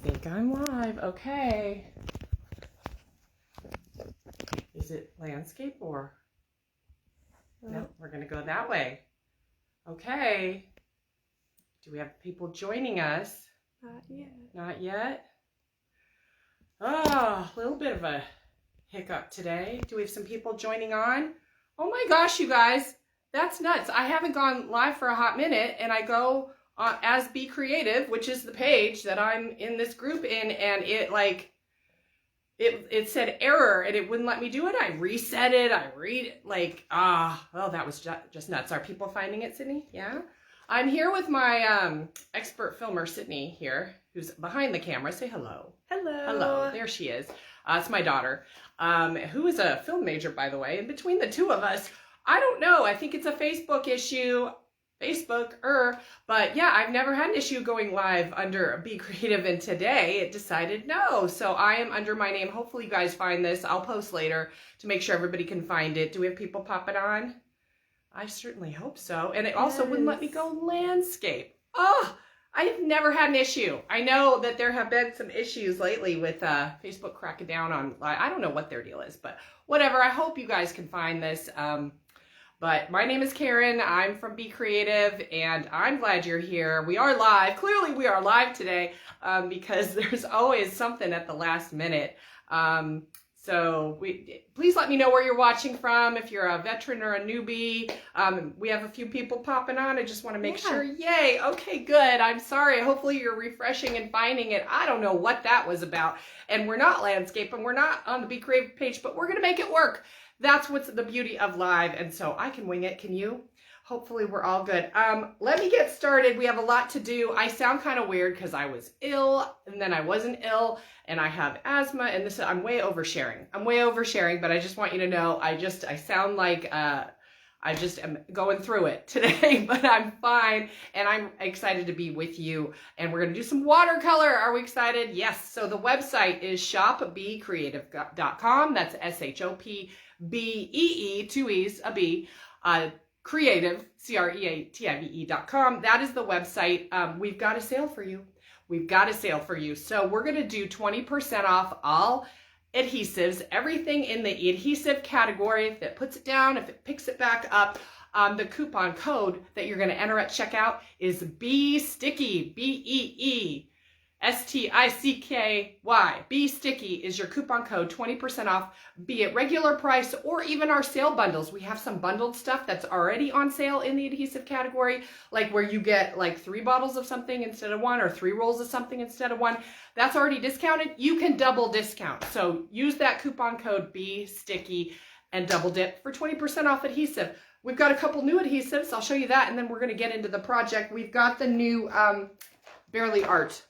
think I'm live. Okay. Is it landscape or? No, we're going to go that way. Okay. Do we have people joining us? Not yet. Not yet? Oh, a little bit of a hiccup today. Do we have some people joining on? Oh my gosh, you guys. That's nuts. I haven't gone live for a hot minute, and I go as Be Creative, which is the page that I'm in this group in, and it said error, and it wouldn't let me do it. I reset it. I read it well, that was just nuts. Are people finding it, Sydney? Yeah. I'm here with my expert filmer, Sydney, here, who's behind the camera. Say hello. Hello. Hello. There she is. It's my daughter, who is a film major, by the way. And between the two of us, I don't know. I think it's a Facebook issue. But yeah, I've never had an issue going live under Be Creative, and today it decided no. So I am under my name. Hopefully you guys find this. I'll post later to make sure everybody can find it. Do we have people popping on? I certainly hope so. And it also wouldn't let me go landscape. Oh, I've never had an issue. I know that there have been some issues lately with Facebook cracking down on, I don't know what their deal is, but whatever. I hope you guys can find this. But my name is Karen. I'm from Be Creative, and I'm glad you're here. We are live. Clearly, we are live today because there's always something at the last minute. Please let me know where you're watching from, if you're a veteran or a newbie. We have a few people popping on. I just want to make sure. Yay. Okay, good. I'm sorry. Hopefully you're refreshing and finding it. I don't know what that was about. And we're not landscape, and we're not on the Be Creative page, but we're going to make it work. That's what's the beauty of live, and so I can wing it. Can you? Hopefully we're all good. Let me get started. We have a lot to do. I sound kind of weird because I was ill, and then I wasn't ill, and I have asthma, and I'm way oversharing. I'm way oversharing, but I just want you to know, I sound like I just am going through it today, but I'm fine, and I'm excited to be with you, and we're going to do some watercolor. Are we excited? Yes. So the website is shopbecreative.com. That's SHOPBEE, two E's, a B, creative, CREATIVE.com. That is the website. We've got a sale for you. We've got a sale for you. So we're going to do 20% off all adhesives, everything in the adhesive category. If it puts it down, if it picks it back up, the coupon code that you're going to enter at checkout is BEESTICKY, BEESTICKY. Be Sticky is your coupon code, 20% off, be it regular price or even our sale bundles. We have some bundled stuff that's already on sale in the adhesive category, like where you get like 3 bottles of something instead of 1, or 3 rolls of something instead of 1. That's already discounted. You can double discount. So use that coupon code Be Sticky and double dip for 20% off adhesive. We've got a couple new adhesives. I'll show you that, and then we're going to get into the project. We've got the new Barely Art,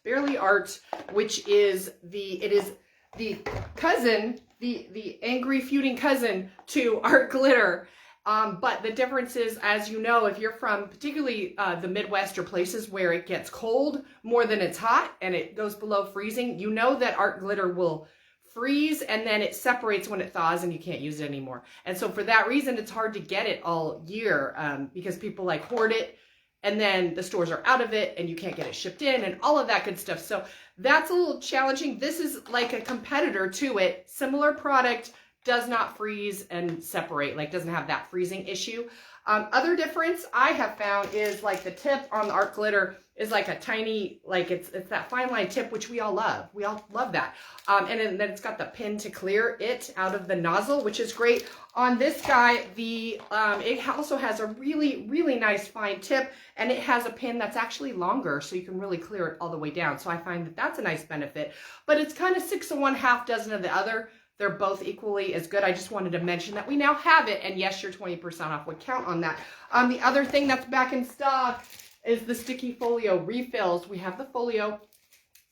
which is the cousin, the angry feuding cousin to Art Glitter. But the difference is, as you know, if you're from particularly the Midwest or places where it gets cold more than it's hot and it goes below freezing, you know that Art Glitter will freeze and then it separates when it thaws and you can't use it anymore. And so for that reason, it's hard to get it all year because people like hoard it, and then the stores are out of it and you can't get it shipped in and all of that good stuff. So that's a little challenging. This is like a competitor to it. Similar product, does not freeze and separate, like doesn't have that freezing issue. Other difference I have found is like the tip on the Art Glitter is like a tiny, like it's that fine line tip, which we all love. We all love that. And then it's got the pin to clear it out of the nozzle, which is great. On this guy, it also has a really, really nice fine tip, and it has a pin that's actually longer, so you can really clear it all the way down. So I find that that's a nice benefit, but it's kind of 6 of one, half dozen of the other. They're both equally as good. I just wanted to mention that we now have it, and yes, your 20% off would count on that. The other thing that's back in stock is the sticky folio refills. We have the folio,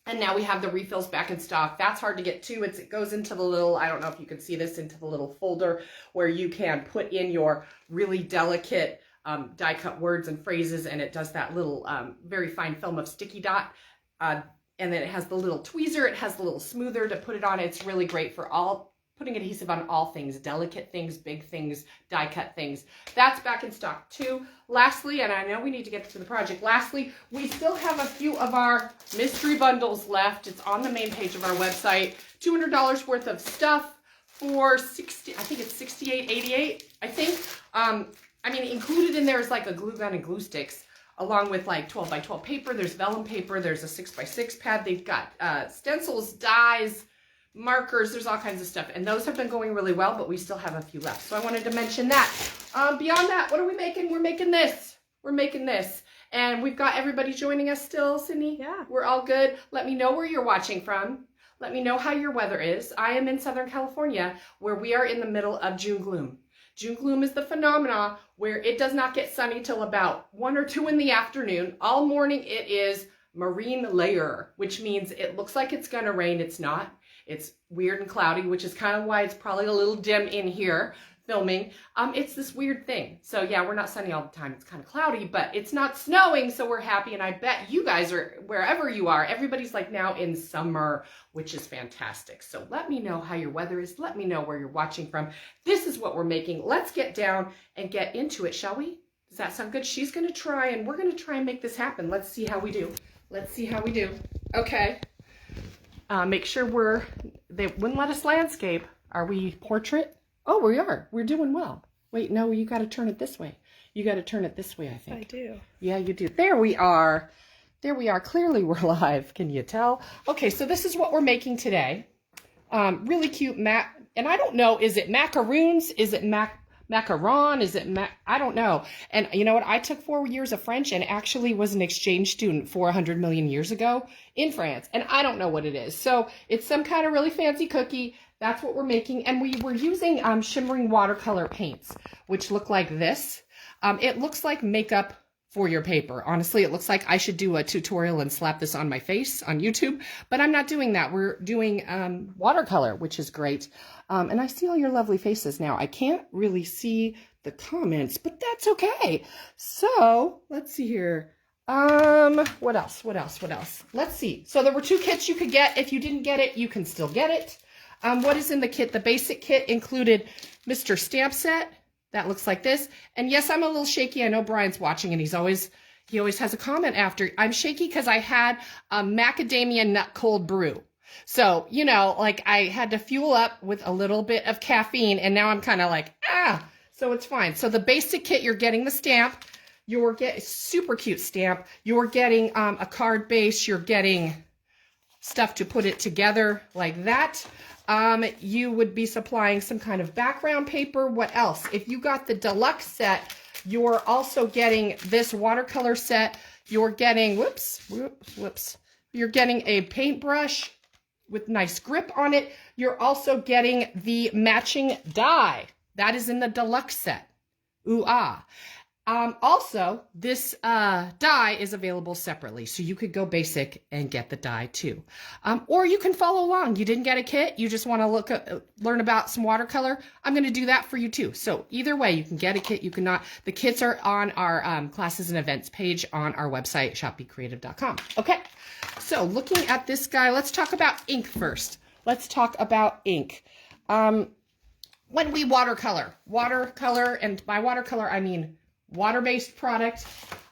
and now we have the refills back in stock. That's hard to get to. It goes into the little, I don't know if you can see this, into the little folder where you can put in your really delicate die cut words and phrases, and it does that little very fine film of sticky dot. And then it has the little tweezer, it has the little smoother to put it on. It's really great for all putting adhesive on all things, delicate things, big things, die cut things. That's back in stock too. Lastly, and I know we need to get to the project, lastly, we still have a few of our mystery bundles left. It's on the main page of our website. $200 worth of stuff for 60, I think it's $68.88, I think. I mean, included in there is like a glue gun and glue sticks, along with like 12 by 12 paper. There's vellum paper. There's a 6 by 6 pad. They've got stencils, dies, markers. There's all kinds of stuff. And those have been going really well, but we still have a few left. So I wanted to mention that. Beyond that, what are we making? We're making this. We're making this. And we've got everybody joining us still, Sydney. Yeah. We're all good. Let me know where you're watching from. Let me know how your weather is. I am in Southern California, where we are in the middle of June gloom. June gloom is the phenomena where it does not get sunny till about 1 or 2 in the afternoon. All morning it is marine layer, which means it looks like it's gonna rain. It's not. It's weird and cloudy, which is kind of why it's probably a little dim in here filming. It's this weird thing. So yeah, we're not sunny all the time. It's kind of cloudy, but it's not snowing, so we're happy. And I bet you guys are, wherever you are, everybody's like now in summer, which is fantastic. So let me know how your weather is. Let me know where you're watching from. This is what we're making. Let's get down and get into it, shall we? Does that sound good? She's gonna try, and we're gonna try and make this happen. Let's see how we do. Let's see how we do. Okay. Make sure they wouldn't let us landscape. Are we portrait? Oh, we are. We're doing well. Wait, no, you got to turn it this way. You got to turn it this way, I think. I do. Yeah, you do. There we are. There we are. Clearly we're live. Can you tell? Okay, so this is what we're making today. Really cute and I don't know, is it macaroons? Is it macaron? Is it I don't know. And you know what? I took 4 years of French and actually was an exchange student 400 million years ago in France. And I don't know what it is. So it's some kind of really fancy cookie. That's what we're making. And we were using shimmering watercolor paints, which look like this. It looks like makeup for your paper. Honestly, it looks like I should do a tutorial and slap this on my face on YouTube, but I'm not doing that. We're doing watercolor, which is great. And I see all your lovely faces now. I can't really see the comments, but that's okay. So let's see here. What else? Let's see. So there were 2 kits you could get. If you didn't get it, you can still get it. What is in the kit? The basic kit included Mr. Stamp Set. That looks like this. And yes, I'm a little shaky. I know Brian's watching and he always has a comment after. I'm shaky because I had a macadamia nut cold brew. So, you know, like I had to fuel up with a little bit of caffeine and now I'm kind of like, so it's fine. So the basic kit, you're getting the stamp. You're getting super cute stamp. You're getting a card base. You're getting stuff to put it together like that. You would be supplying some kind of background paper. What else? If you got the deluxe set, you're also getting this watercolor set. You're getting, you're getting a paintbrush with nice grip on it. You're also getting the matching die. That is in the deluxe set. Ooh-ah. Also, this die is available separately, so you could go basic and get the die too. Or you can follow along. You didn't get a kit, you just want to learn about some watercolor. I'm going to do that for you too. So either way, you can get a kit, you cannot. The kits are on our classes and events page on our website, shopbecreative.com. Okay, so looking at this guy, let's talk about ink first. Let's talk about ink. When we watercolor, and by watercolor, I mean water-based product,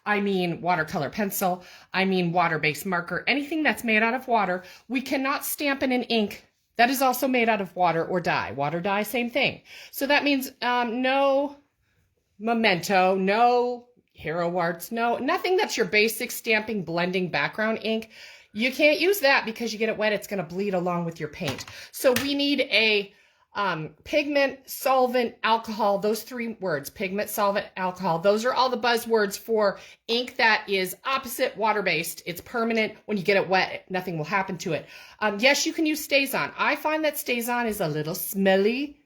I mean watercolor pencil, I mean water-based marker, anything that's made out of water, we cannot stamp in an ink that is also made out of water or dye. Water dye, same thing. So that means no Memento, no Hero Arts, nothing that's your basic stamping, blending background ink. You can't use that because you get it wet, it's going to bleed along with your paint. So we need a pigment, solvent, alcohol, those 3 words, pigment, solvent, alcohol. Those are all the buzzwords for ink that is opposite water-based. It's permanent. When you get it wet, nothing will happen to it. Yes, you can use StazOn. I find that StazOn is a little smelly,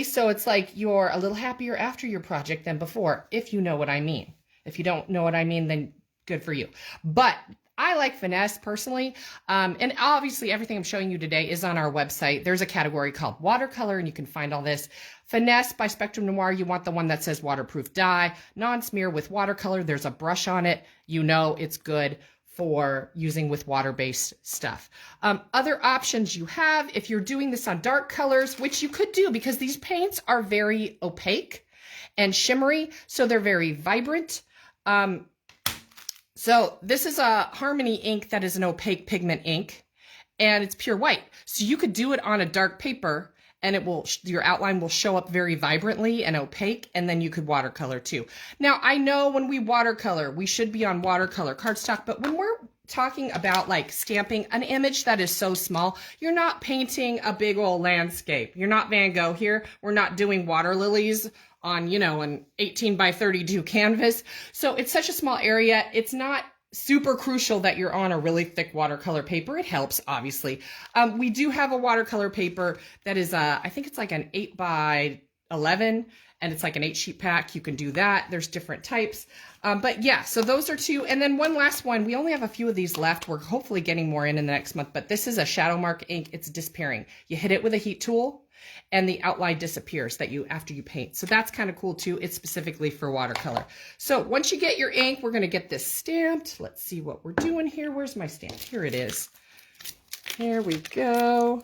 so it's like you're a little happier after your project than before, if you know what I mean. If you don't know what I mean, then good for you. But I like Finesse personally, and obviously everything I'm showing you today is on our website. There's a category called watercolor, and you can find all this. Finesse by Spectrum Noir, you want the one that says waterproof dye. Non-smear with watercolor, there's a brush on it. You know it's good for using with water-based stuff. Other options you have, if you're doing this on dark colors, which you could do because these paints are very opaque and shimmery, so they're very vibrant. So this is a Harmony ink that is an opaque pigment ink, and it's pure white. So you could do it on a dark paper, and your outline will show up very vibrantly and opaque, and then you could watercolor too. Now, I know when we watercolor, we should be on watercolor cardstock, but when we're talking about like stamping an image that is so small, you're not painting a big old landscape. You're not Van Gogh here. We're not doing water lilies on, you know, an 18 by 32 canvas. So it's such a small area. It's not super crucial that you're on a really thick watercolor paper. It helps, obviously. We do have a watercolor paper that is, I think it's like an 8 by 11, and it's like an 8 sheet pack. You can do that. There's different types. But yeah, so those are two. And then one last one. We only have a few of these left. We're hopefully getting more in the next month, but this is a shadow mark ink. It's disappearing. You hit it with a heat tool, and the outline disappears after you paint. So that's kind of cool too. It's specifically for watercolor. So once you get your ink, we're going to get this stamped. Let's see what we're doing here. Where's my stamp? Here it is. Here we go.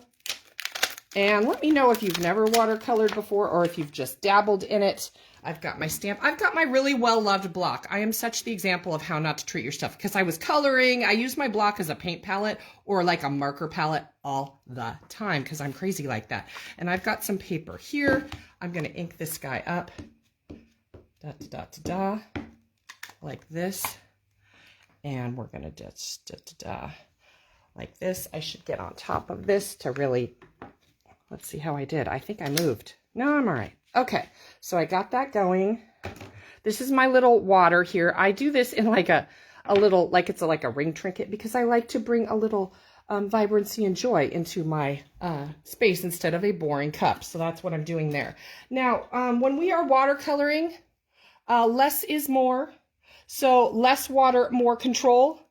And let me know if you've never watercolored before or if you've just dabbled in it. I've got my stamp. I've got my really well-loved block. I am such the example of how not to treat your stuff because I was coloring. I use my block as a paint palette or like a marker palette all the time because I'm crazy like that. And I've got some paper here. I'm going to ink this guy up. Da, da, da, da, da, like this. And we're going to like this. I should get on top of this to really, let's see how I did. I think I moved. No, I'm all right. Okay, so I got that going. This is my little water here. I do this in like a little, like it's like a ring trinket because I like to bring a little vibrancy and joy into my space instead of a boring cup. So that's what I'm doing there. Now, when we are watercoloring, less is more. So less water, more control,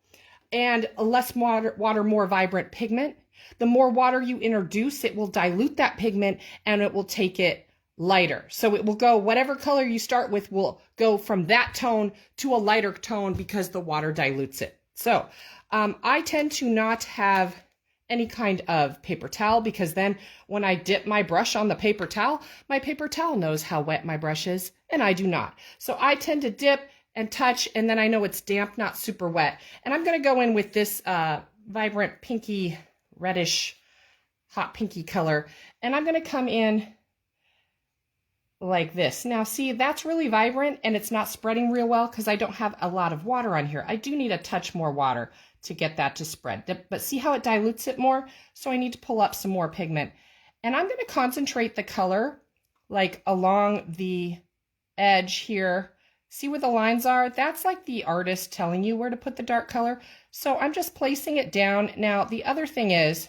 and less water, more vibrant pigment. The more water you introduce, it will dilute that pigment and it will take it lighter. So it will go, whatever color you start with will go from that tone to a lighter tone because the water dilutes it. So I tend to not have any kind of paper towel because then when I dip my brush on the paper towel knows how wet my brush is and I do not. So I tend to dip and touch and then I know it's damp, not super wet. And I'm going to go in with this vibrant pinky, reddish, hot pinky color. And I'm going to come in like this. Now see, that's really vibrant and it's not spreading real well because I don't have a lot of water on here. I do need a touch more water to get that to spread. But see how it dilutes it more? So I need to pull up some more pigment. And I'm going to concentrate the color like along the edge here. See where the lines are? That's like the artist telling you where to put the dark color. So I'm just placing it down. Now the other thing is,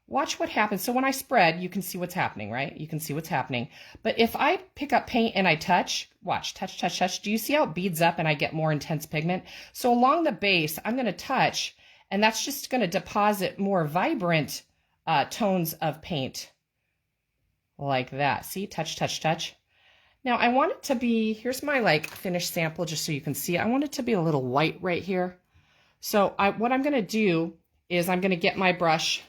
watch what happens. So when I spread, you can see what's happening, right? You can see what's happening. But if I pick up paint and I touch, watch, touch, touch, touch. Do you see how it beads up and I get more intense pigment? So along the base, I'm going to touch, and that's just going to deposit more vibrant tones of paint like that. See, touch, touch, touch. Now I want it to be, here's my like finished sample just so you can see. I want it to be a little white right here. So what I'm going to do is I'm going to get my brush.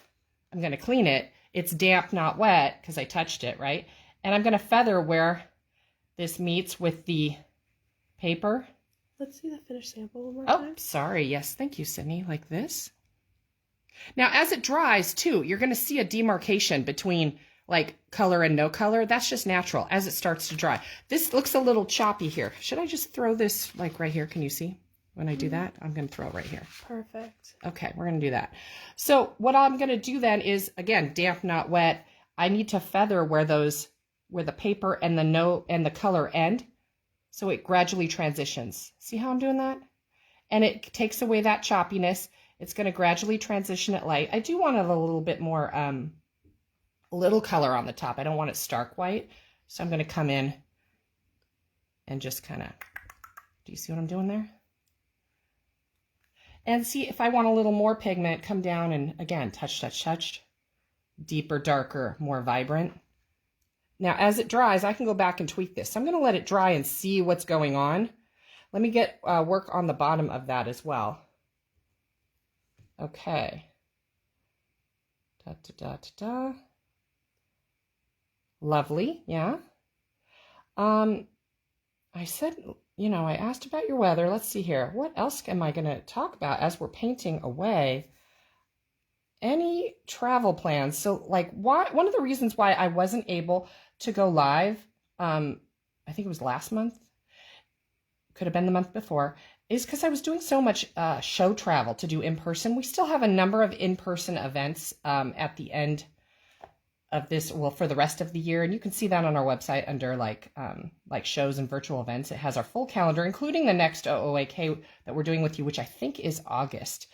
I'm going to clean it. It's damp, not wet, because I touched it, right? And I'm going to feather where this meets with the paper. Let's see the finished sample one more time. Oh, sorry. Yes, thank you, Sydney. Like this. Now, as it dries, too, you're going to see a demarcation between like color and no color. That's just natural as it starts to dry. This looks a little choppy here. Should I just throw this like right here? Can you see? When I do that, I'm going to throw it right here. Perfect. Okay, we're going to do that. So what I'm going to do then is, again, damp, not wet. I need to feather where the paper and the color end. So it gradually transitions. See how I'm doing that? And it takes away that choppiness. It's going to gradually transition it light. I do want a little bit more, a little color on the top. I don't want it stark white. So I'm going to come in and just kind of, do you see what I'm doing there? And see if I want a little more pigment, come down and again, touch, touch, touch. Deeper, darker, more vibrant. Now, as it dries, I can go back and tweak this. So I'm going to let it dry and see what's going on. Let me get work on the bottom of that as well. Okay. Da, da, da, da, da. Lovely, yeah. I said, you know, I asked about your weather. Let's see here. What else am I going to talk about as we're painting away? Any travel plans? So, like, one of the reasons why I wasn't able to go live, I think it was last month, could have been the month before, is because I was doing so much show travel to do in person. We still have a number of in-person events at the end of this, well, for the rest of the year, and you can see that on our website under like shows and virtual events. It has our full calendar, including the next OOAK that we're doing with you, which I think is August.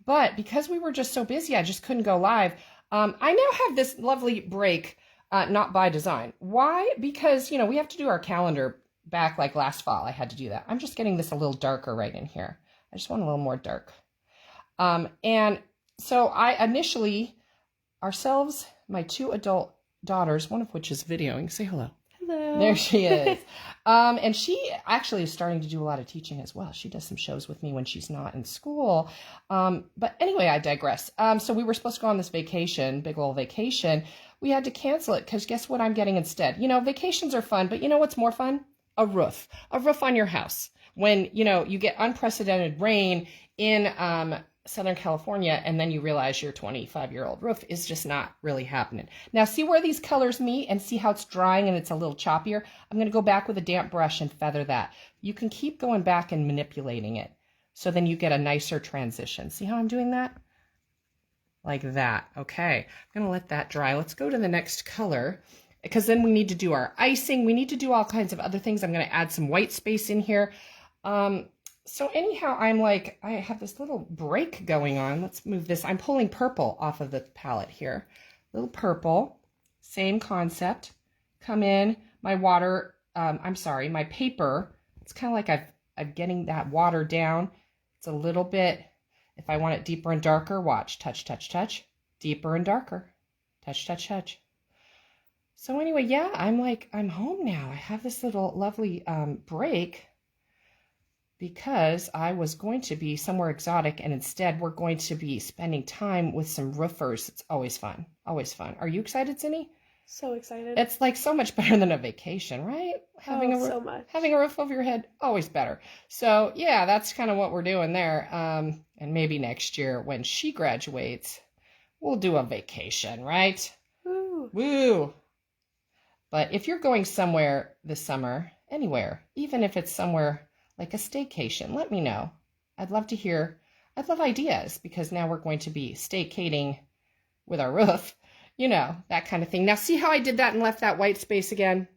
But because we were just so busy, I just couldn't go live. I now have this lovely break, not by design. Why? Because, you know, we have to do our calendar back like last fall. I had to do that. I'm just getting this a little darker right in here. I just want a little more dark. And so I initially, ourselves, my 2 adult daughters, one of which is videoing. Say hello. Hello. There she is. And she actually is starting to do a lot of teaching as well. She does some shows with me when she's not in school. But anyway, I digress. So we were supposed to go on this vacation, big old vacation. We had to cancel it because guess what I'm getting instead? You know, vacations are fun, but you know what's more fun? A roof on your house. When, you know, you get unprecedented rain in Southern California, and then you realize your 25-year-old roof is just not really happening. Now, see where these colors meet and see how it's drying and it's a little choppier? I'm going to go back with a damp brush and feather that. You can keep going back and manipulating it, so then you get a nicer transition. See how I'm doing that? Like that. Okay, I'm going to let that dry. Let's go to the next color, because then we need to do our icing. We need to do all kinds of other things. I'm going to add some white space in here. So anyhow, I'm like, I have this little break going on. Let's move this. I'm pulling purple off of the palette here. Little purple, same concept. Come in, my water, my paper. It's kind of like I'm getting that water down. It's a little bit, if I want it deeper and darker, watch, touch, touch, touch. Deeper and darker, touch, touch, touch. So anyway, yeah, I'm home now. I have this little lovely break, because I was going to be somewhere exotic, and instead we're going to be spending time with some roofers. It's always fun. Always fun. Are you excited, Cindy? So excited. It's like so much better than a vacation, right? So much. Having a roof over your head, always better. So yeah, that's kind of what we're doing there. And maybe next year when she graduates, we'll do a vacation, right? Woo. Woo. But if you're going somewhere this summer, anywhere, even if it's somewhere like a staycation, let me know. I'd love to hear. I'd love ideas, because now we're going to be staycating with our roof, you know, that kind of thing. Now, see how I did that and left that white space again?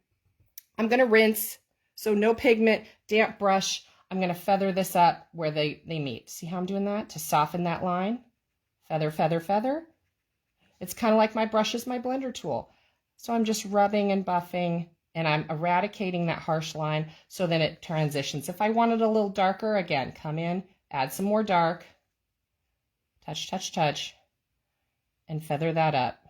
I'm going to rinse, so no pigment, damp brush. I'm going to feather this up where they meet. See how I'm doing that? To soften that line. Feather, feather, feather. It's kind of like my brush is my blender tool. So I'm just rubbing and buffing, and I'm eradicating that harsh line so then it transitions. If I want it a little darker, again, come in, add some more dark, touch, touch, touch, and feather that up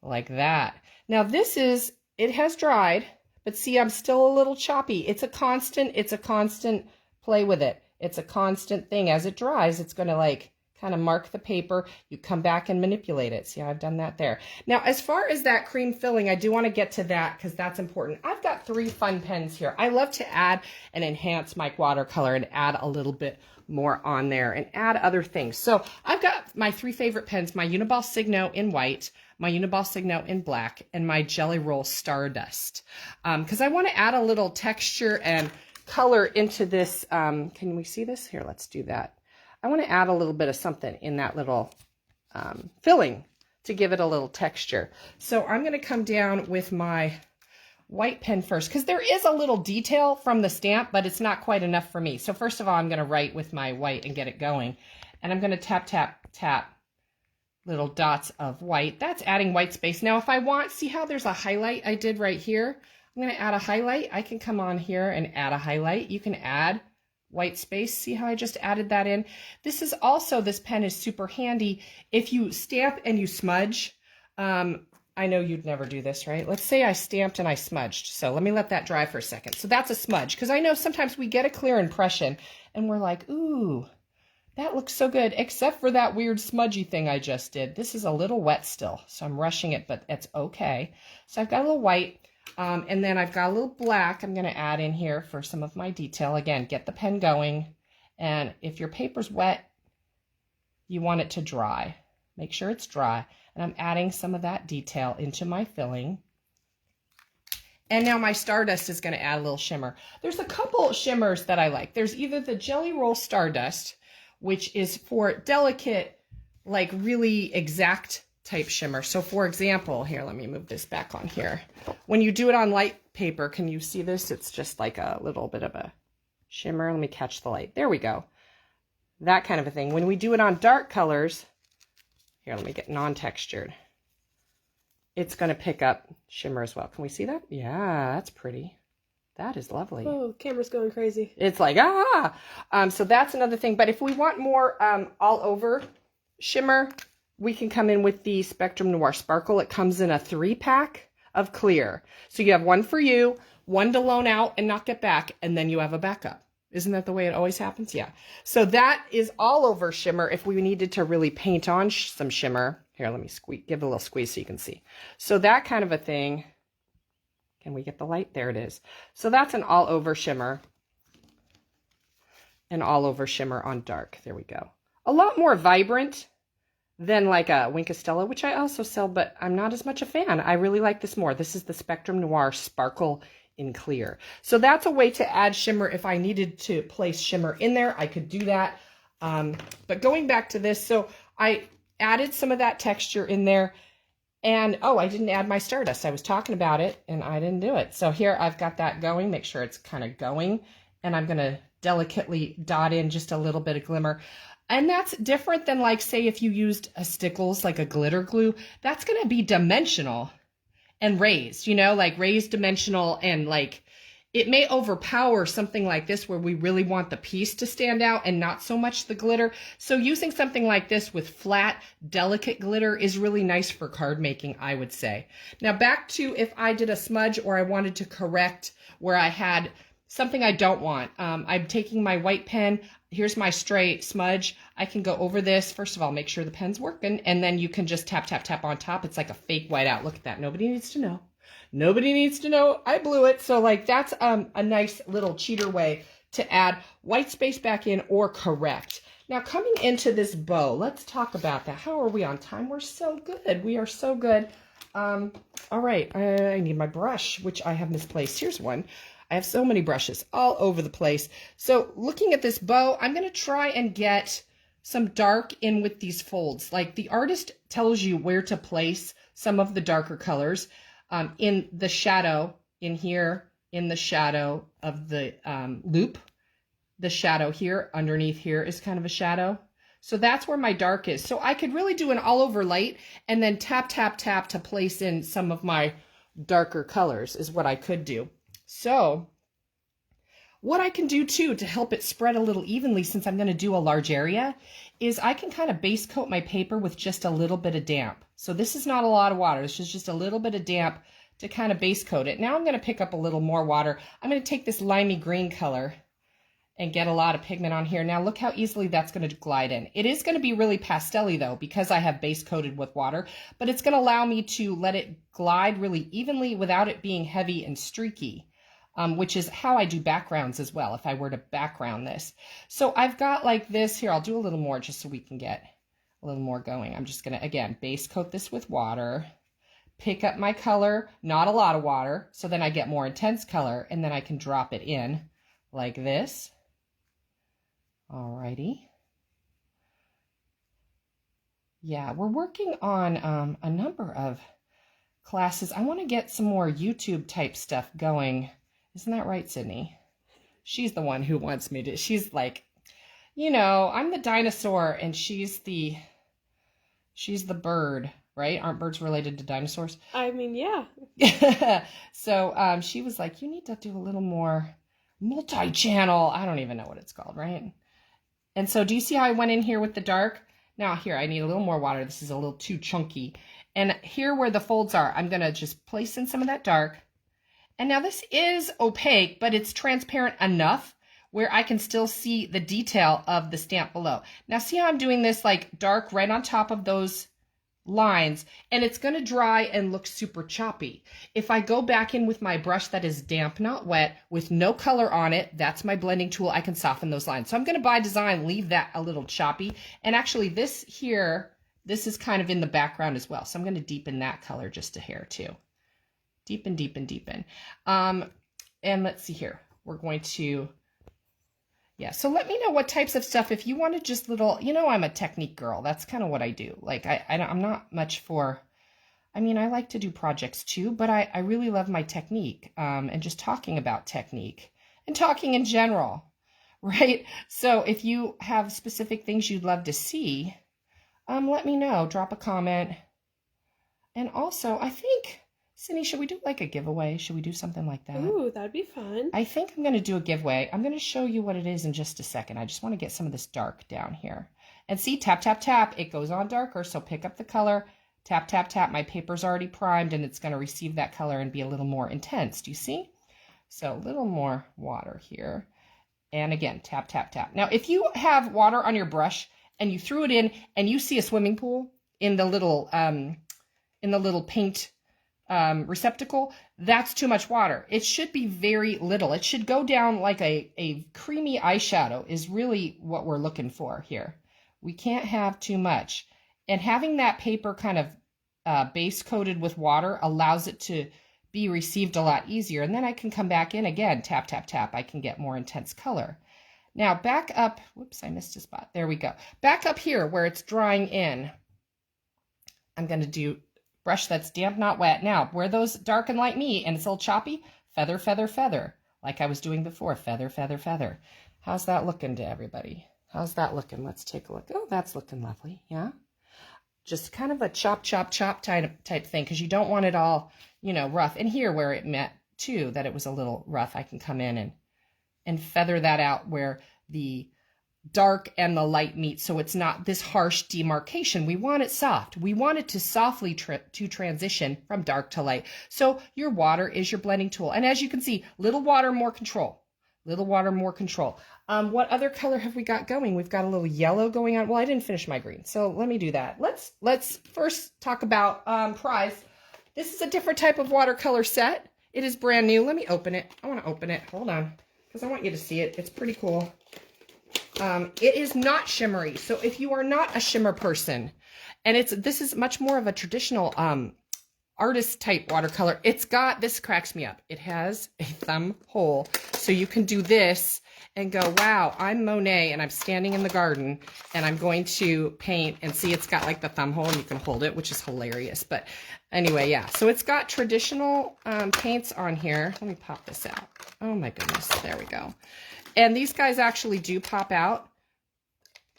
like that. Now it has dried, but see, I'm still a little choppy. It's a constant play with it. It's a constant thing. As it dries, it's going to like kind of mark the paper. You come back and manipulate it. See how I've done that there. Now, as far as that cream filling, I do want to get to that because that's important. I've got 3 fun pens here. I love to add and enhance my watercolor and add a little bit more on there and add other things. So I've got my 3 favorite pens, my Uniball Signo in white, my Uniball Signo in black, and my Jelly Roll Stardust. Because I want to add a little texture and color into this. Can we see this? Here, let's do that. I want to add a little bit of something in that little filling to give it a little texture. So I'm going to come down with my white pen first, because there is a little detail from the stamp, but it's not quite enough for me. So first of all, I'm going to write with my white and get it going. And I'm going to tap, tap, tap little dots of white. That's adding white space. Now, if I want, see how there's a highlight I did right here? I'm going to add a highlight. I can come on here and add a highlight. You can add white space. See how I just added that in? This pen is super handy if you stamp and you smudge. I know you'd never do this, right? Let's say I stamped and I smudged. So let me let that dry for a second. So that's a smudge, because I know sometimes we get a clear impression and we're like, ooh, That looks so good, except for that weird smudgy thing I just did. This is a little wet still, so I'm rushing it, but it's okay. So I've got a little white, and then I've got a little black I'm going to add in here for some of my detail. Again, get the pen going, and if your paper's wet, you want it to dry. Make sure it's dry, and I'm adding some of that detail into my filling. And now my Stardust is going to add a little shimmer. There's a couple shimmers that I like. There's either the Jelly Roll Stardust, which is for delicate, like really exact type shimmer. So for example, here, let me move this back on here. When you do it on light paper, can you see this? It's just like a little bit of a shimmer. Let me catch the light. There we go. That kind of a thing. When we do it on dark colors, here, let me get non-textured. It's going to pick up shimmer as well. Can we see that? Yeah, that's pretty. That is lovely. Oh, camera's going crazy. It's like, so that's another thing. But if we want more all over shimmer, we can come in with the Spectrum Noir Sparkle. It comes in a 3-pack of clear. So you have one for you, one to loan out and not get back, and then you have a backup. Isn't that the way it always happens? Yeah. So that is all over shimmer. If we needed to really paint on some shimmer, here, let me give it a little squeeze so you can see. So that kind of a thing. Can we get the light? There it is. So that's an all over shimmer. An all over shimmer on dark. There we go. A lot more vibrant than like a Wink of Stella, which I also sell, but I'm not as much a fan. I really like this more. This is the Spectrum Noir Sparkle in clear. So that's a way to add shimmer. If I needed to place shimmer in there, I could do that. But going back to this, so I added some of that texture in there. And, oh, I didn't add my Stardust. I was talking about it, and I didn't do it. So here I've got that going. Make sure it's kind of going. And I'm going to delicately dot in just a little bit of glimmer. And that's different than, like, say, if you used a Stickles, like a glitter glue. That's going to be dimensional and raised, you know, like raised dimensional, and, like, it may overpower something like this where we really want the piece to stand out and not so much the glitter. So using something like this with flat, delicate glitter is really nice for card making, I would say. Now back to if I did a smudge or I wanted to correct where I had something I don't want. I'm taking my white pen. Here's my straight smudge. I can go over this. First of all, make sure the pen's working, and then you can just tap, tap, tap on top. It's like a fake whiteout. Look at that. Nobody needs to know. Nobody needs to know I blew it. So like that's a nice little cheater way to add white space back in or correct. Now coming into this bow, let's talk about that. How are we on time? We're so good. We are so good. All right, I need my brush, which I have misplaced. Here's one. I have so many brushes all over the place. So looking at this bow, I'm going to try and get some dark in with these folds. Like the artist tells you where to place some of the darker colors. In the shadow, in here, in the shadow of the loop, the shadow here, underneath here is kind of a shadow. So that's where my dark is. So I could really do an all over light and then tap, tap, tap to place in some of my darker colors is what I could do. So what I can do too to help it spread a little evenly, since I'm going to do a large area, is I can kind of base coat my paper with just a little bit of damp. So this is not a lot of water. This is just a little bit of damp to kind of base coat it. Now I'm going to pick up a little more water. I'm going to take this limey green color and get a lot of pigment on here. Now look how easily that's going to glide in. It is going to be really pastel-y though, because I have base coated with water, but it's going to allow me to let it glide really evenly without it being heavy and streaky. Which is how I do backgrounds as well, if I were to background this. So I've got like this here. I'll do a little more just so we can get a little more going. I'm just going to, again, base coat this with water, pick up my color, not a lot of water, so then I get more intense color, and then I can drop it in like this. Alrighty. Yeah, we're working on a number of classes. I want to get some more YouTube type stuff going. Isn't that right, Sydney? She's the one who wants me to. She's like, you know, I'm the dinosaur and she's the bird, right? Aren't birds related to dinosaurs? I mean, yeah. So she was like, you need to do a little more multi-channel. I don't even know what it's called, right? And so do you see how I went in here with the dark? Now here, I need a little more water. This is a little too chunky. And here where the folds are, I'm going to just place in some of that dark. And now this is opaque, but it's transparent enough where I can still see the detail of the stamp below. Now see how I'm doing this like dark right on top of those lines, and it's going to dry and look super choppy. If I go back in with my brush that is damp, not wet, with no color on it, that's my blending tool, I can soften those lines. So I'm going to, by design, leave that a little choppy. And actually this here, this is kind of in the background as well. So I'm going to deepen that color just a hair too. Deepen, deepen, deepen. And let's see here. We're going to, yeah, so let me know what types of stuff, if you want to just little, you know, I'm a technique girl. That's kind of what I do. Like, I'm not much for, I mean, I like to do projects too, but I really love my technique, and just talking about technique and talking in general, right? So if you have specific things you'd love to see, let me know, drop a comment. And also, I think, Cindy, should we do like a giveaway? Should we do something like that? Ooh, that'd be fun. I think I'm going to do a giveaway. I'm going to show you what it is in just a second. I just want to get some of this dark down here. And see, tap, tap, tap. It goes on darker, so pick up the color. Tap, tap, tap. My paper's already primed, and it's going to receive that color and be a little more intense. Do you see? So a little more water here. And again, tap, tap, tap. Now, if you have water on your brush and you threw it in and you see a swimming pool in the little paint receptacle, that's too much water. It should be very little. It should go down like a creamy eyeshadow is really what we're looking for here. We can't have too much. And having that paper kind of base coated with water allows it to be received a lot easier. And then I can come back in again, tap, tap, tap. I can get more intense color. Now back up, whoops, I missed a spot. There we go. Back up here where it's drying in. I'm going to do brush that's damp, not wet. Now, where those dark and light meet and it's a little choppy, feather, feather, feather, like I was doing before, feather, feather, feather. How's that looking to everybody? How's that looking? Let's take a look. Oh, that's looking lovely. Yeah. Just kind of a chop, chop, chop type thing, because you don't want it all, you know, rough. And here where it met too, that it was a little rough, I can come in and feather that out where the dark and the light meet, so it's not this harsh demarcation. We want it soft. We want it to softly to transition from dark to light. So your water is your blending tool. And as you can see, little water, more control. Little water, more control. What other color have we got going? We've got a little yellow going on. Well, I didn't finish my green, so let me do that. Let's first talk about prize. This is a different type of watercolor set. It is brand new. Let me open it. I want to open it. Hold on, because I want you to see it. It's pretty cool. It is not shimmery. So if you are not a shimmer person, and this is much more of a traditional artist type watercolor. It's got, this cracks me up. It has a thumb hole. So you can do this and go, wow, I'm Monet and I'm standing in the garden and I'm going to paint, and see it's got like the thumb hole and you can hold it, which is hilarious. But anyway, yeah. So it's got traditional paints on here. Let me pop this out. Oh my goodness. There we go. And these guys actually do pop out.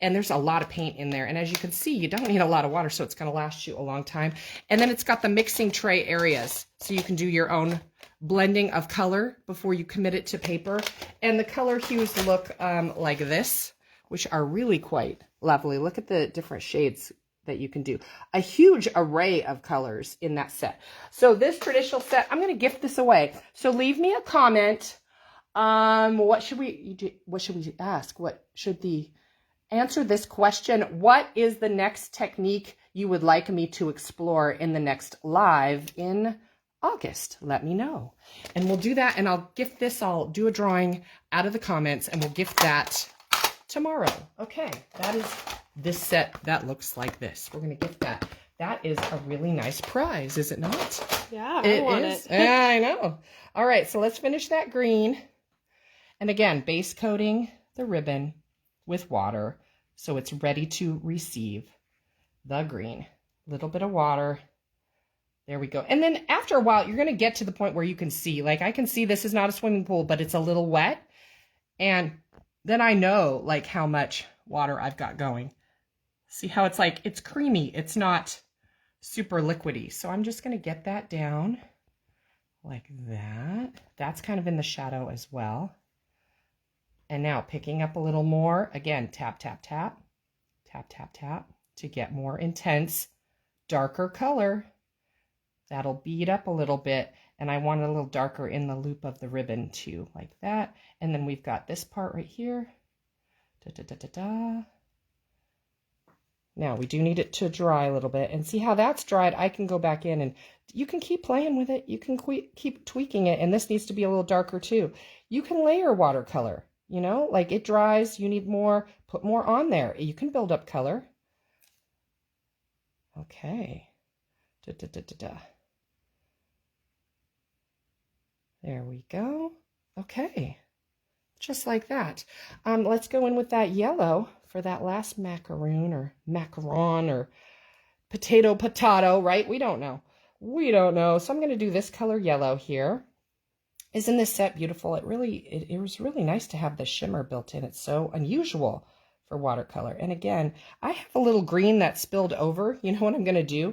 And there's a lot of paint in there. And as you can see, you don't need a lot of water, so it's going to last you a long time. And then it's got the mixing tray areas, so you can do your own blending of color before you commit it to paper. And the color hues look like this, which are really quite lovely. Look at the different shades that you can do. A huge array of colors in that set. So this traditional set, I'm going to gift this away. So leave me a comment. What should we ask? What should the... Answer this question. What is the next technique you would like me to explore in the next live in August? Let me know. And we'll do that, and I'll gift this. I'll do a drawing out of the comments, and we'll gift that tomorrow. Okay, that is this set that looks like this. We're going to gift that. That is a really nice prize, is it not? Yeah, I want it. Yeah, I know. All right, so let's finish that green. And again, base coating the ribbon with water so it's ready to receive the green. Little bit of water. There we go. And then after a while, you're going to get to the point where you can see, like I can see this is not a swimming pool, but it's a little wet. And then I know like how much water I've got going. See how it's like, it's creamy. It's not super liquidy. So I'm just going to get that down like that. That's kind of in the shadow as well. And now picking up a little more, again, tap, tap, tap, tap, tap, tap, to get more intense, darker color. That'll bead up a little bit. And I want it a little darker in the loop of the ribbon too, like that. And then we've got this part right here. Da, da, da, da, da. Now we do need it to dry a little bit, and see how that's dried. I can go back in and you can keep playing with it. You can keep tweaking it. And this needs to be a little darker too. You can layer watercolor, you know, like it dries, you need more, put more on there. You can build up color. Okay. Da, da, da, da, da. There we go. Okay. Just like that. Let's go in with that yellow for that last macaroon or macaron or potato, right? We don't know. We don't know. So I'm going to do this color yellow here. Isn't this set beautiful? It was really nice to have the shimmer built in. It's so unusual for watercolor. And again, I have a little green that spilled over. You know what I'm going to do?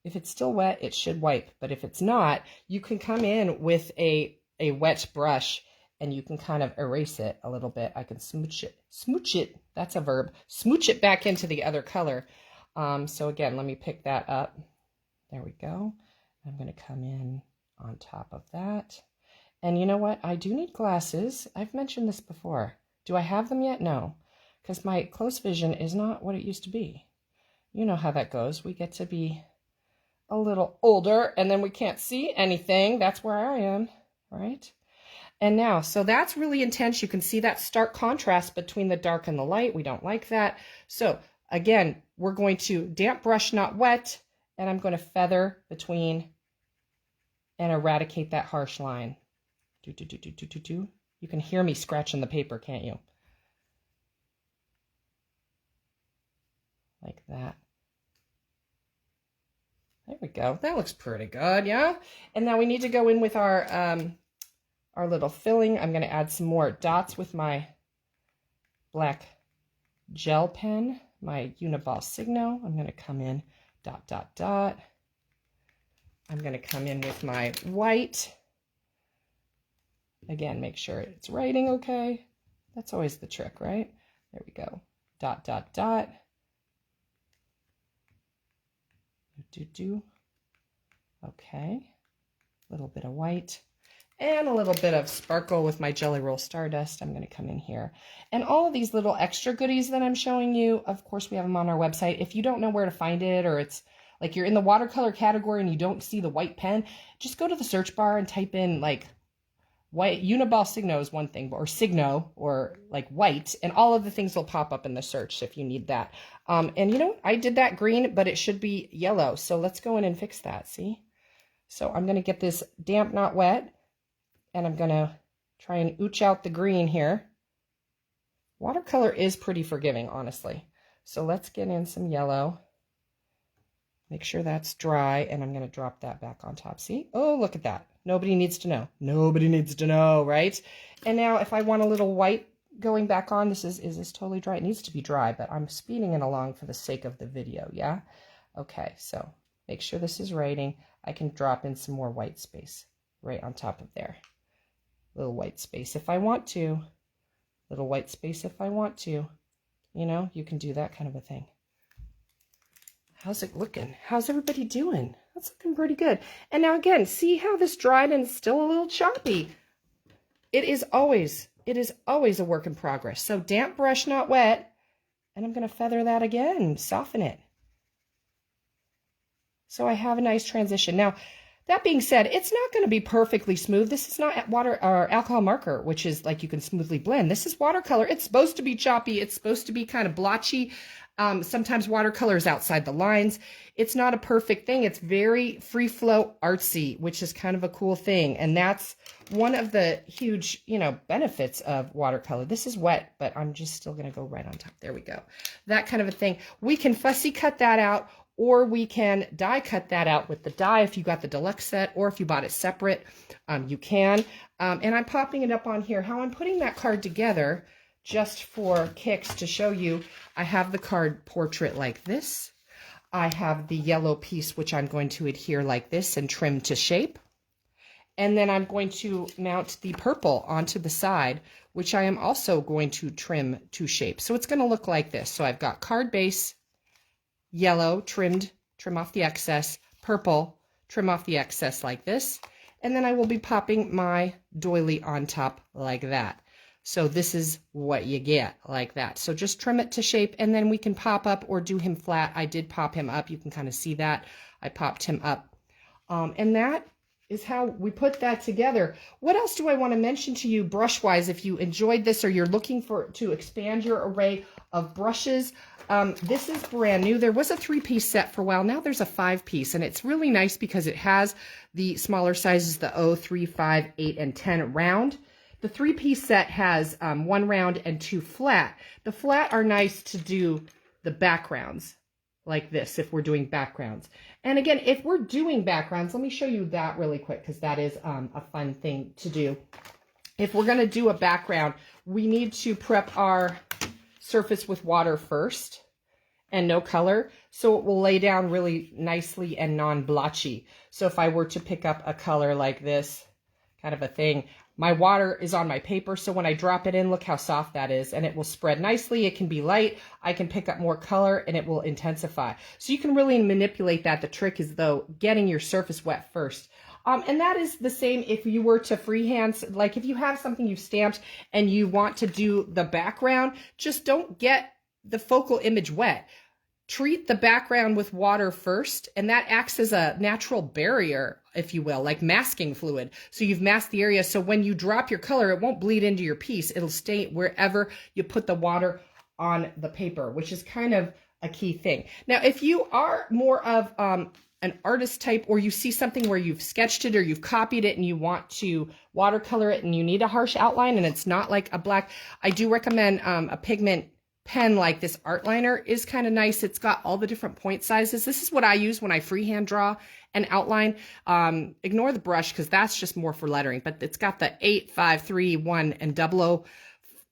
If it's still wet, it should wipe. But if it's not, you can come in with a wet brush and you can kind of erase it a little bit. I can smooch it, that's a verb, smooch it back into the other color. So again, let me pick that up. There we go. I'm going to come in on top of that. And you know what? I do need glasses. I've mentioned this before. Do I have them yet? No, because my close vision is not what it used to be. You know how that goes. We get to be a little older and then we can't see anything. That's where I am, right? And now, so that's really intense. You can see that stark contrast between the dark and the light. We don't like that. So again, we're going to damp brush, not wet, and I'm going to feather between and eradicate that harsh line. Do, do, do, do, do, do, do. You can hear me scratching the paper, can't you? Like that. There we go. That looks pretty good, yeah? And now we need to go in with our little filling. I'm going to add some more dots with my black gel pen, my Uniball Signo. I'm going to come in dot, dot, dot. I'm going to come in with my white. Again, make sure it's writing okay. That's always the trick, right? There we go. Dot, dot, dot. Do, do. Okay. A little bit of white. And a little bit of sparkle with my Jelly Roll Stardust. I'm going to come in here. And all of these little extra goodies that I'm showing you, of course, we have them on our website. If you don't know where to find it, or it's like you're in the watercolor category and you don't see the white pen, just go to the search bar and type in like white. Uniball Signo is one thing, or Signo, or like white, and all of the things will pop up in the search if you need that. And you know what? I did that green, but it should be yellow. So let's go in and fix that, see? So I'm going to get this damp, not wet. And I'm going to try and ooch out the green here. Watercolor is pretty forgiving, honestly. So let's get in some yellow. Make sure that's dry, and I'm going to drop that back on top. See? Oh, look at that. Nobody needs to know. Nobody needs to know, right? And now if I want a little white going back on, is this totally dry? It needs to be dry, but I'm speeding it along for the sake of the video, yeah? Okay, so make sure this is writing. I can drop in some more white space right on top of there. Little white space if I want to. Little white space if I want to. You know, you can do that kind of a thing. How's it looking? How's everybody doing? That's looking pretty good. And now again, see how this dried and it's still a little choppy. It is always a work in progress. So damp brush, not wet. And I'm going to feather that again, soften it. So I have a nice transition. Now, that being said, it's not going to be perfectly smooth. This is not water or alcohol marker, which is like you can smoothly blend. This is watercolor. It's supposed to be choppy. It's supposed to be kind of blotchy. Sometimes watercolor is outside the lines. It's not a perfect thing. It's very free flow artsy, which is kind of a cool thing. And that's one of the huge, benefits of watercolor. This is wet, but I'm just still going to go right on top. There we go. That kind of a thing. We can fussy cut that out, or we can die cut that out with the die if you got the deluxe set, or if you bought it separate, you can. And I'm popping it up on here. How I'm putting that card together, just for kicks, to show you, I have the card portrait like this. I have the yellow piece, which I'm going to adhere like this and trim to shape. And then I'm going to mount the purple onto the side, which I am also going to trim to shape. So it's going to look like this. So I've got card base, yellow, trim off the excess, purple, trim off the excess like this. and then I will be popping my doily on top like that. So this is what you get like that. So just trim it to shape, and then we can pop up or do him flat. I did pop him up. You can kind of see that. I popped him up. And that is how we put that together. What else do I want to mention to you brush-wise? If you enjoyed this or you're looking to expand your array of brushes, this is brand new. There was a 3-piece set for a while. Now there's a 5-piece, and it's really nice because it has the smaller sizes, the 0, 3, 5, 8, and 10 round. The 3-piece set has 1 round and 2 flat. The flat are nice to do the backgrounds like this if we're doing backgrounds. And again, if we're doing backgrounds, let me show you that really quick because that is a fun thing to do. If we're going to do a background, we need to prep our surface with water first and no color, so it will lay down really nicely and non-blotchy. So if I were to pick up a color like this, kind of a thing, my water is on my paper, so when I drop it in, look how soft that is, and it will spread nicely. It can be light. I can pick up more color, and it will intensify. So you can really manipulate that. The trick is, though, getting your surface wet first. And that is the same if you were to freehand, like if you have something you've stamped and you want to do the background, just don't get the focal image wet. Treat the background with water first, and that acts as a natural barrier, if you will, like masking fluid. So you've masked the area, so when you drop your color, it won't bleed into your piece. It'll stay wherever you put the water on the paper, which is kind of a key thing. Now, if you are more of an artist type, or you see something where you've sketched it or you've copied it and you want to watercolor it and you need a harsh outline and it's not like a black, I do recommend a pigment pen like this art liner is kind of nice. It's got all the different point sizes. This is what I use when I freehand draw an outline. Ignore the brush because that's just more for lettering, but it's got the 8, 5, 3, 1, and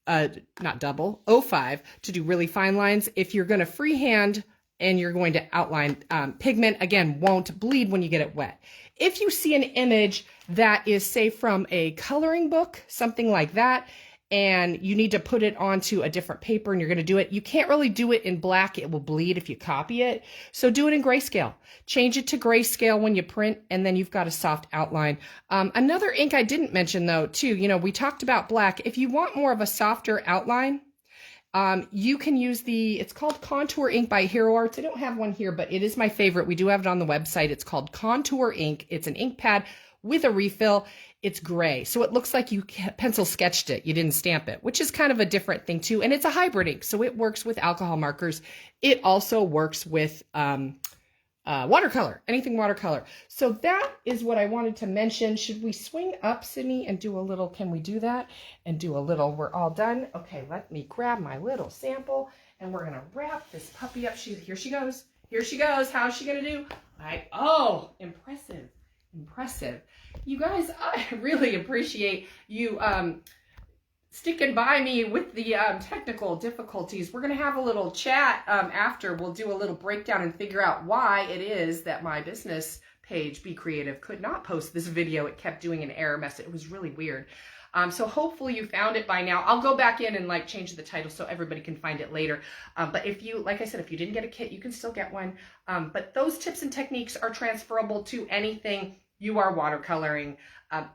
05 to do really fine lines. If you're going to freehand and you're going to outline, pigment, again, won't bleed when you get it wet. If you see an image that is, say, from a coloring book, something like that, and you need to put it onto a different paper and you're going to do it, you can't really do it in black. It will bleed if you copy it. So do it in grayscale. Change it to grayscale when you print, and then you've got a soft outline. Another ink I didn't mention, though, too, we talked about black. If you want more of a softer outline, you can use it's called Contour Ink by Hero Arts. I don't have one here, but it is my favorite. We do have it on the website. It's called Contour Ink. It's an ink pad with a refill. It's gray, so it looks like you pencil sketched it. You didn't stamp it, which is kind of a different thing too. And it's a hybrid ink, so it works with alcohol markers. It also works with watercolor, anything watercolor. So that is what I wanted to mention. Should we swing up, Sydney, and do a little, can we do that? And do a little, we're all done. Okay, let me grab my little sample, and we're gonna wrap this puppy up. Here she goes. Here she goes. How's she gonna do? Oh, impressive. Impressive. You guys, I really appreciate you sticking by me with the technical difficulties. We're going to have a little chat after. We'll do a little breakdown and figure out why it is that my business page, Be Creative, could not post this video. It kept doing an error message. It was really weird. So hopefully you found it by now. I'll go back in and change the title so everybody can find it later. But if you, like I said, if you didn't get a kit, you can still get one. But those tips and techniques are transferable to anything you are watercoloring.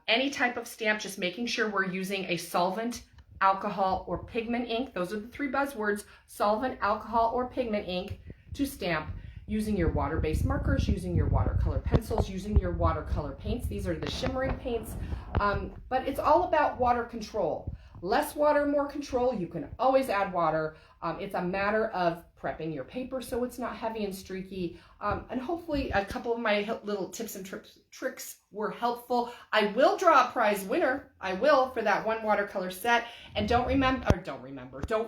Any type of stamp, just making sure we're using a solvent, alcohol, or pigment ink. Those are the 3 buzzwords: solvent, alcohol, or pigment ink to stamp. Using your water-based markers, using your watercolor pencils, using your watercolor paints. These are the shimmering paints. But it's all about water control. Less water, more control. You can always add water. It's a matter of prepping your paper so it's not heavy and streaky. And hopefully a couple of my little tips and tricks were helpful. I will draw a prize winner. I will, for that 1 watercolor set. And don't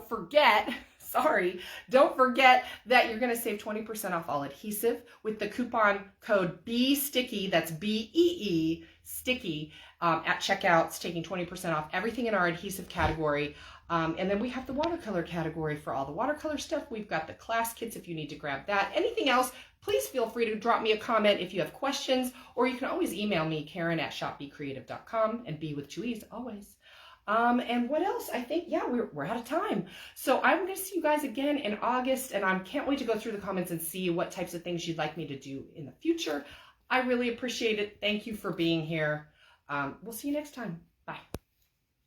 forget, sorry, don't forget that you're going to save 20% off all adhesive with the coupon code BEESTICKY, that's BEE, sticky, at checkout. It's taking 20% off everything in our adhesive category. And then we have the watercolor category for all the watercolor stuff. We've got the class kits if you need to grab that. Anything else, please feel free to drop me a comment if you have questions, or you can always email me, Karen@shopbecreative.com, and B with 2 E's always. And what else? I think, yeah, we're out of time. So I'm going to see you guys again in August, and I can't wait to go through the comments and see what types of things you'd like me to do in the future. I really appreciate it. Thank you for being here. We'll see you next time. Bye.